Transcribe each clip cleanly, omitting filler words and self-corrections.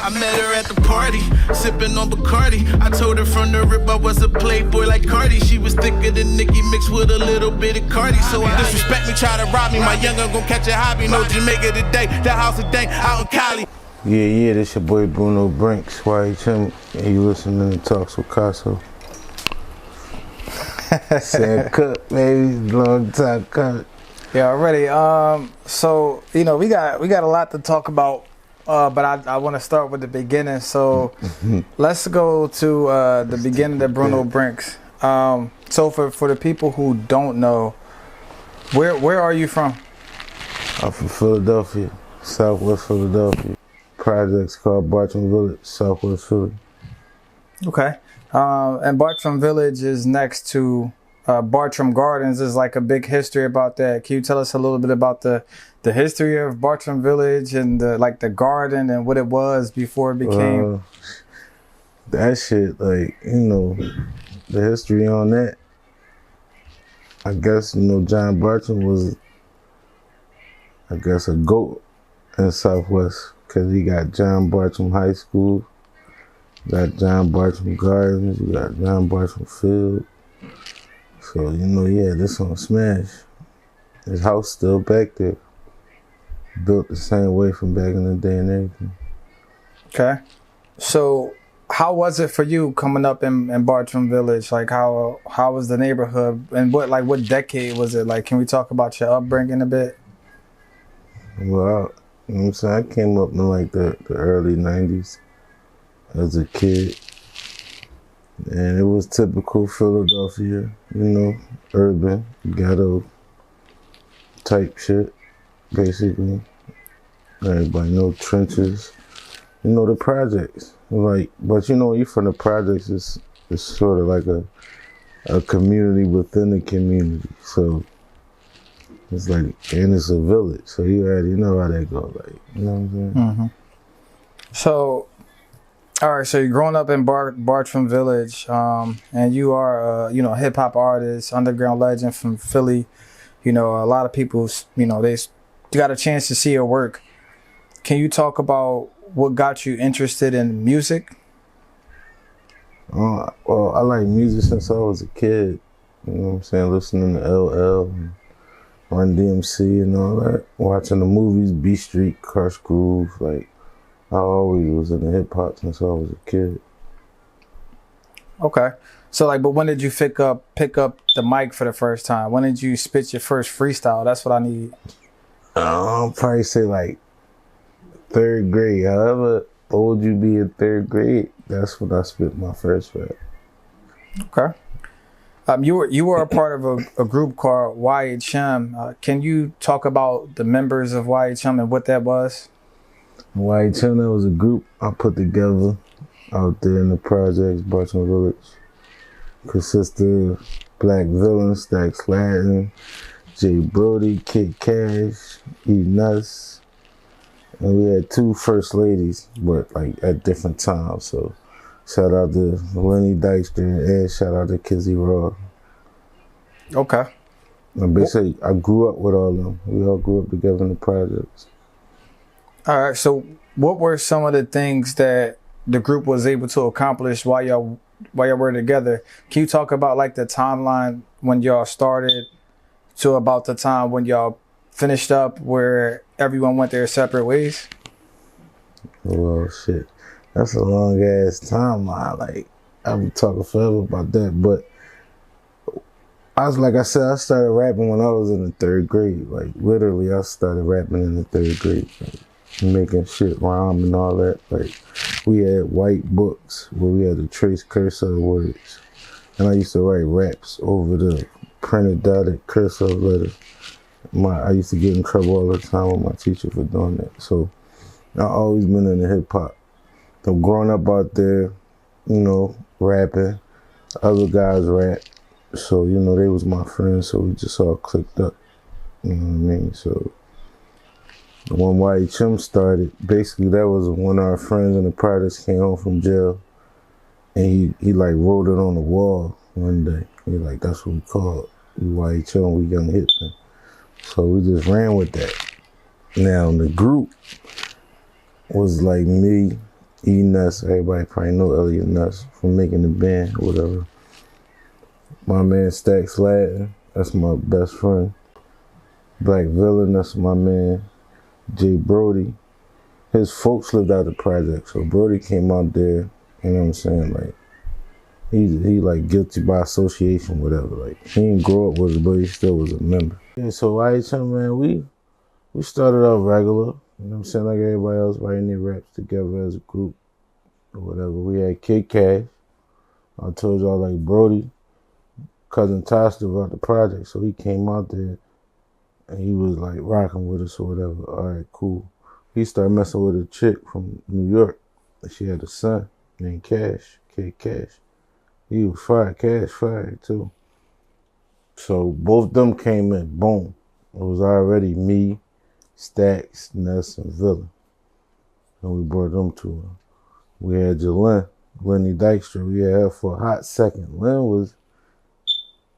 I met her at the party, sipping on Bacardi. I told her from the rip I was a playboy like Cardi. She was thicker than Nicki mixed with a little bit of Cardi. So I disrespect me, try to rob me. My young'un gon' catch a hobby. No Jamaica today, that house today out in Cali. Yeah, this your boy Bruno Brinks, YHM, and you listening to Talks with Casso. Sad cut, baby, long time cut. Yeah, already. So you know, we got a lot to talk about, but I want to start with the beginning. So let's go to the beginning of Bruno Brinks. So for the people who don't know, where are you from? I'm from Philadelphia, Southwest Philadelphia. Projects called Bartram Village, Southwest Philly. Okay. And Bartram Village is next to Bartram Gardens. There's like a big history about that. Can you tell us a little bit about the history of Bartram Village and the garden and what it was before it became? That shit, like, you know, the history on that. I guess, you know, John Bartram was, I guess, a goat in Southwest because he got John Bartram High School. Got John Bartram Gardens, you got John Bartram Field. So, you know, yeah, this on Smash. His house still back there. Built the same way from back in the day and everything. Okay. So, how was it for you coming up in Bartram Village? Like, how was the neighborhood? And what decade was it? Like, can we talk about your upbringing a bit? Well, you know what I'm saying? I came up in like the early 90s. As a kid, and it was typical Philadelphia, you know, urban, ghetto type shit, basically. Everybody know trenches, you know, the projects. Like, but you know, you from the projects, it's sort of like a community within a community. So it's like, and it's a village, so you already know how that go. Like, you know what I'm saying? Mm-hmm. So. All right, so you're growing up in Bartram Village, and you are, you know, a hip hop artist, underground legend from Philly. You know, a lot of people, you know, they got a chance to see your work. Can you talk about what got you interested in music? Well, I like music since I was a kid. You know what I'm saying? Listening to LL and Run DMC and all that. Watching the movies, B Street, Crush Groove, like. I always was in the hip hop since I was a kid. Okay. So but when did you pick up the mic for the first time? When did you spit your first freestyle? That's what I need. I'll probably say like 3rd grade. However old you be in 3rd grade, that's when I spit my first rap. Okay. You were a part of a group called YHM. Can you talk about the members of YHM and what that was? YHM, that was a group I put together out there in the projects, Bartram Village. Consisted of Black Villain, Stacks Latin, Jay Brody, Kid Cash, E.Ness. And we had 2 first ladies, but like at different times. So shout out to Lenny Dykstra and shout out to Kizzy Raw. Okay. And basically, I grew up with all of them. We all grew up together in the projects. All right, so what were some of the things that the group was able to accomplish while y'all were together? Can you talk about like the timeline when y'all started to about the time when y'all finished up where everyone went their separate ways? Well, shit, that's a long ass timeline. Like, I've been talking forever about that, but like I said, I started rapping when I was in the 3rd grade. Like, literally, I started rapping in the 3rd grade. Like, making shit rhyme and all that. Like, we had white books where we had to trace cursive words. And I used to write raps over the printed dotted cursive letters. I used to get in trouble all the time with my teacher for doing that. So I always been in the hip hop. So growing up out there, you know, rapping, other guys rap. So, you know, they was my friends, so we just all clicked up. You know what I mean? So when YHM started, basically that was when our friends in the projects came home from jail, and he like wrote it on the wall one day. He like, that's what we call it. We YHM, we Young Hitman. So we just ran with that. Now the group was like me, E.Ness, everybody probably know E.Ness from making the band, whatever. My man Stacks Latin, that's my best friend. Black Villain, that's my man. Jay Brody. His folks lived out the project, so Brody came out there, you know what I'm saying, like, he like guilty by association, whatever. Like, he didn't grow up with it, but he still was a member. Yeah, so YHM, man, we started off regular, you know what I'm saying, like everybody else writing their raps together as a group or whatever. We had Kid Cash. I told y'all, like, Brody, cousin Tosh lived out the project, so he came out there and he was like rocking with us or whatever. All right, cool. He started messing with a chick from New York. She had a son named Cash, Kid Cash. He was fired, Cash fired too. So both them came in, boom. It was already me, Stacks, Ness, and Villain. And we brought them to her. We had Jalen, Lenny Dykstra. We had her for a hot second. Lynn was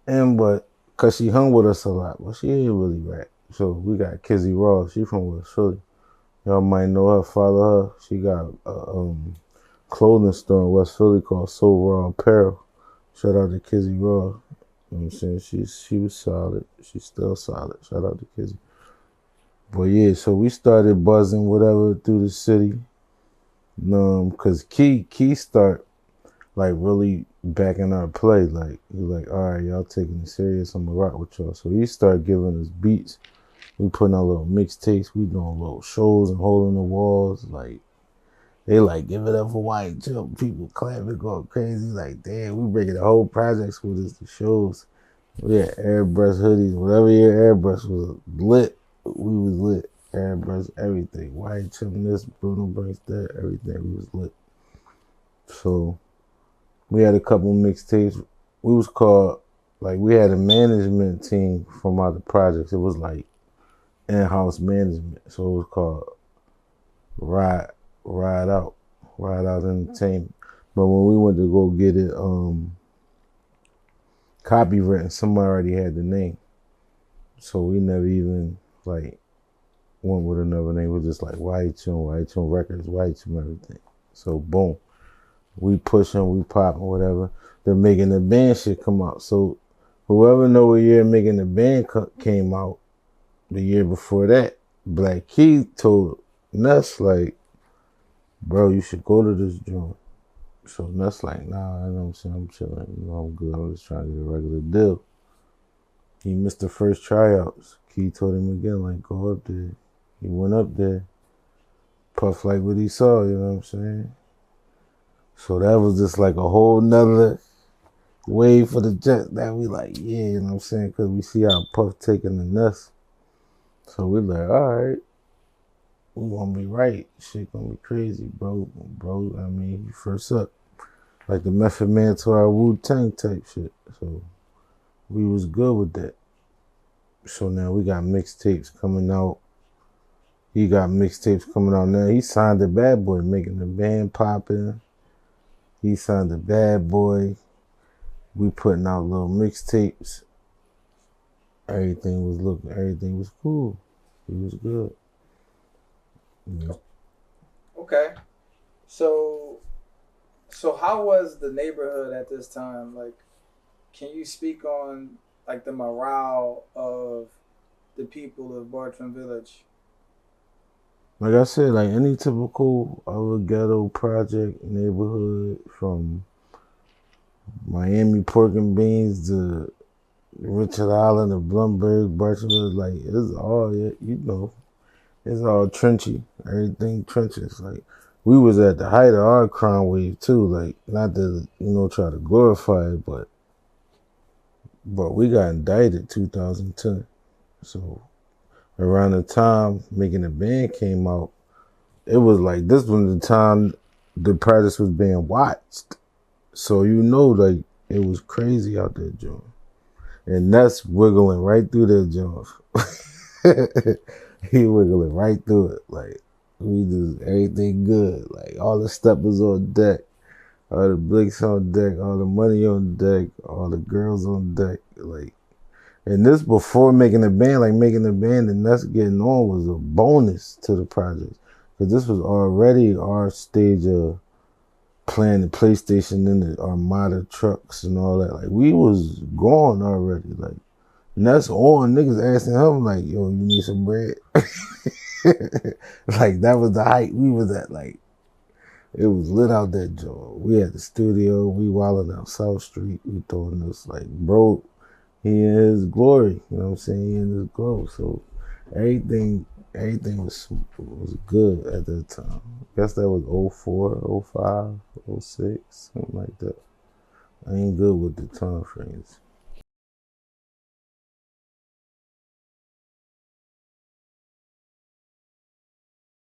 in, but because she hung with us a lot, but she ain't really rap. So we got Kizzy Ross. She from West Philly. Y'all might know her, follow her. She got a clothing store in West Philly called Soul Raw Apparel. Shout out to Kizzy Raw. You know what I'm saying? She was solid. She's still solid. Shout out to Kizzy. But yeah, so we started buzzing whatever through the city. Cause Key start like really backing our play. Like he like, all right, y'all taking it serious. I'm gonna rock with y'all. So he started giving us beats. We putting out little mixtapes. We doing little shows and holding the walls. Like, they like, give it up for YHM. People clapping, going crazy. Like, damn, we bringing the whole projects with us to shows. We had airbrush hoodies. Whatever year airbrush was lit, we was lit. Airbrush, everything. YHM this, Bruno, Brinks that, everything. We was lit. So, we had a couple mixtapes. We was called, like, we had a management team from other projects. It was like, in-house management, so it was called Ride Out Entertainment. But when we went to go get it copywritten, somebody already had the name, so we never even like went with another name. It was just like YHM Records, YHM everything. So boom, we pushing, we popping, whatever. They're making the band shit come out. So whoever know what year making the band came out. The year before that, Black Key told Ness, like, bro, you should go to this joint. So Ness like, nah, you know what I'm saying? I'm chilling. You know, I'm good. I'm just trying to get a regular deal. He missed the first tryouts. Key told him again, like, go up there. He went up there. Puff like what he saw, you know what I'm saying? So that was just like a whole nother wave for the Jets that we like, yeah, you know what I'm saying? Because we see how Puff taking the Ness. So we like, all right, we gonna be right. Shit gonna be crazy, bro. I mean, you first up. Like the Method Man to our Wu-Tang type shit. So we was good with that. So now we got mixtapes coming out. He got mixtapes coming out now. He signed the Bad Boy, making the band popping. He signed the Bad Boy. We putting out little mixtapes. Everything was cool. It was good. Yeah. Okay. So how was the neighborhood at this time? Like, can you speak on like the morale of the people of Bartram Village? Like I said, like any typical our ghetto project neighborhood, from Miami Pork and Beans to Richard Island or Blumberg, Barcelona, like it's all, you know, it's all trenchy. Everything trenches. Like we was at the height of our crime wave too. Like not to, you know, try to glorify it, but we got indicted 2010. So around the time Making the Band came out, it was like this was the time the project was being watched. So you know, like it was crazy out there, Joe. And that's wiggling right through that joint. He wiggling right through it. Like, we just, everything good. Like, all the steppers on deck. All the blicks on deck. All the money on deck. All the girls on deck. Like, and this before Making the Band. Like, Making the Band and us getting on was a bonus to the project. Because this was already our stage of playing the PlayStation in the Armada trucks and all that. Like, we was gone already. Like, and that's on niggas asking him, like, yo, you need some bread? Like, that was the height we was at. Like, it was lit out that joint. We had the studio. We wilding out South Street. We throwing this, like, bro, he in his glory. You know what I'm saying? He in his glow. So everything was good at that time. I guess that was 04, 05, 06, something like that. I ain't good with the time frames.